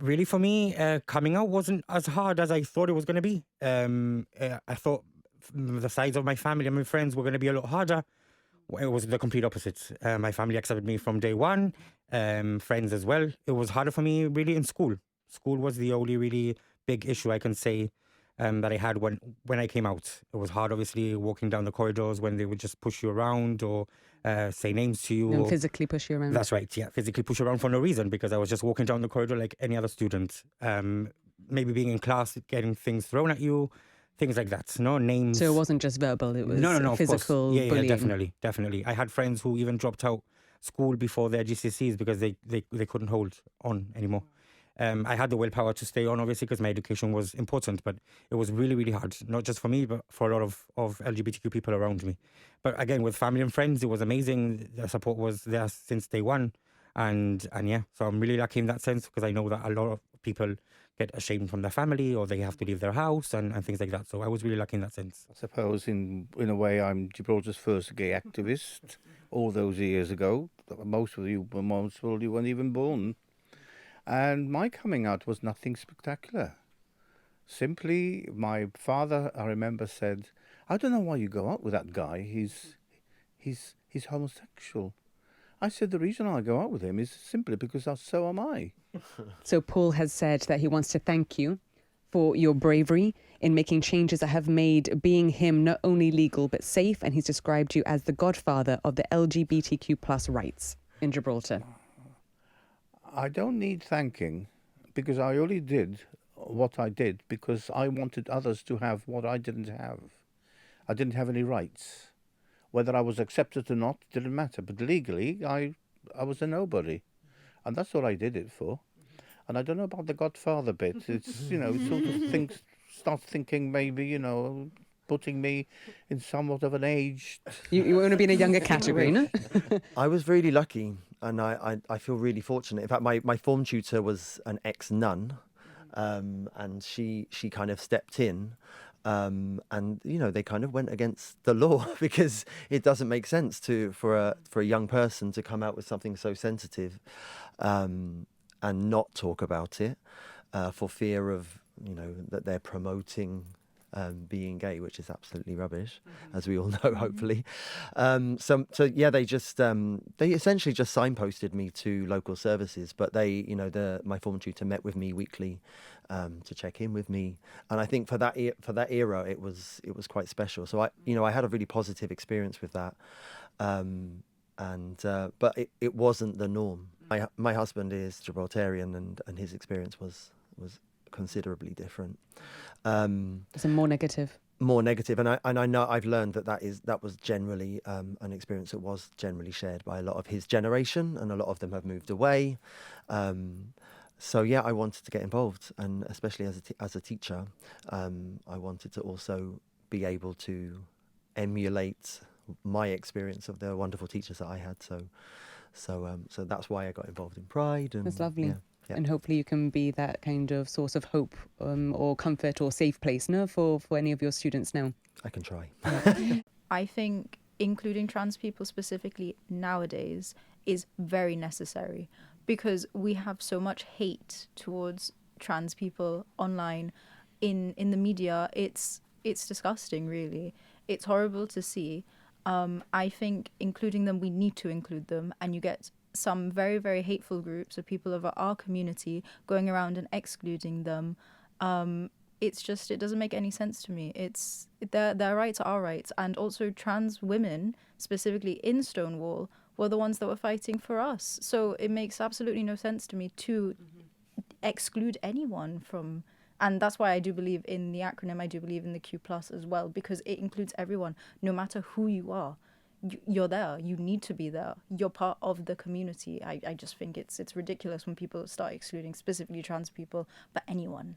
Really, for me, coming out wasn't as hard as I thought it was going to be. I thought the size of my family and my friends were going to be a lot harder. It was the complete opposite. My family accepted me from day one, friends as well. It was harder for me really in school. School was the only really big issue I can say that I had when I came out. It was hard, obviously, walking down the corridors when they would just push you around or say names to you. And physically push you around. That's right, yeah. Physically push you around for no reason because I was just walking down the corridor like any other student. Maybe being in class, getting things thrown at you, things like that. No names. So it wasn't just verbal, it was no, physical yeah, bullying. definitely. I had friends who even dropped out school before their GCSEs because they couldn't hold on anymore. I had the willpower to stay on, obviously, because my education was important, but it was really, really hard, not just for me, but for a lot of LGBTQ people around me. But again, with family and friends, it was amazing. The support was there since day one. And yeah, so I'm really lucky in that sense because I know that a lot of people get ashamed from their family or they have to leave their house and things like that. So I was really lucky in that sense. I suppose in a way I'm Gibraltar's first gay activist all those years ago. Most of you weren't even born. And my coming out was nothing spectacular. Simply, my father, I remember, said, "I don't know why you go out with that guy. He's homosexual." I said, "The reason I go out with him is simply because so am I." So Paul has said that he wants to thank you for your bravery in making changes that have made being him not only legal but safe, and he's described you as the godfather of the LGBTQ plus rights in Gibraltar. I don't need thanking because I only did what I did because I wanted others to have what I didn't have. I didn't have any rights. Whether I was accepted or not didn't matter. But legally, I was a nobody. And that's what I did it for. And I don't know about the godfather bit. It's, sort of start thinking maybe, putting me in somewhat of an age. You want to be in a younger category, no? I was really lucky and I feel really fortunate. In fact, my form tutor was an ex-nun and she kind of stepped in and, they kind of went against the law because it doesn't make sense for a young person to come out with something so sensitive and not talk about it for fear of, that they're promoting being gay, which is absolutely rubbish, as we all know, hopefully. So yeah, they essentially just signposted me to local services, but my form tutor met with me weekly to check in with me, and I think for that era, it was quite special. So I had a really positive experience with that, but it wasn't the norm. My husband is Gibraltarian, and his experience was considerably different. So more negative. More negative, and I know I've learned that was generally an experience that was generally shared by a lot of his generation, and a lot of them have moved away. So yeah, I wanted to get involved, and especially as a teacher, I wanted to also be able to emulate my experience of the wonderful teachers that I had. So that's why I got involved in Pride. And that's lovely. Yeah. Yeah. And hopefully you can be that kind of source of hope or comfort or safe place, no, for any of your students now. I can try. I think including trans people specifically nowadays is very necessary because we have so much hate towards trans people online, in the media. It's disgusting, really. It's horrible to see. I think including them, we need to include them, and you get some very, very hateful groups of people of our community going around and excluding them. It doesn't make any sense to me. Their rights are our rights. And also trans women, specifically in Stonewall, were the ones that were fighting for us. So it makes absolutely no sense to me to exclude anyone from... And that's why I do believe in the acronym. I do believe in the Q+ as well, because it includes everyone, no matter who you are. You're there. You need to be there. You're part of the community. I just think it's ridiculous when people start excluding specifically trans people, but anyone.